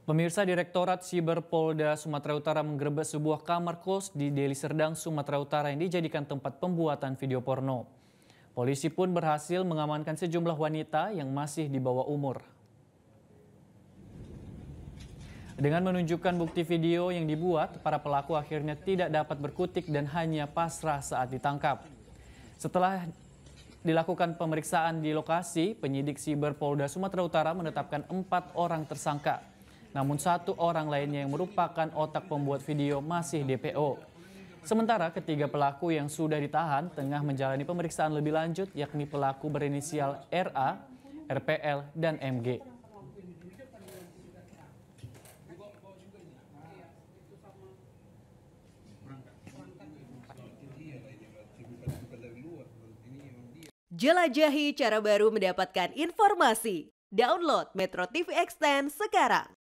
Pemirsa, Direktorat Siber Polda Sumatera Utara menggerebek sebuah kamar kos di Deli Serdang, Sumatera Utara yang dijadikan tempat pembuatan video porno. Polisi pun berhasil mengamankan sejumlah wanita yang masih di bawah umur. Dengan menunjukkan bukti video yang dibuat, para pelaku akhirnya tidak dapat berkutik dan hanya pasrah saat ditangkap. Setelah dilakukan pemeriksaan di lokasi, penyidik Siber Polda Sumatera Utara menetapkan 4 orang tersangka. Namun 1 orang lainnya yang merupakan otak pembuat video masih DPO. Sementara ketiga pelaku yang sudah ditahan tengah menjalani pemeriksaan lebih lanjut, yakni pelaku berinisial RA, RPL, dan MG. Jelajahi cara baru mendapatkan informasi. Download Metro TV Extend sekarang.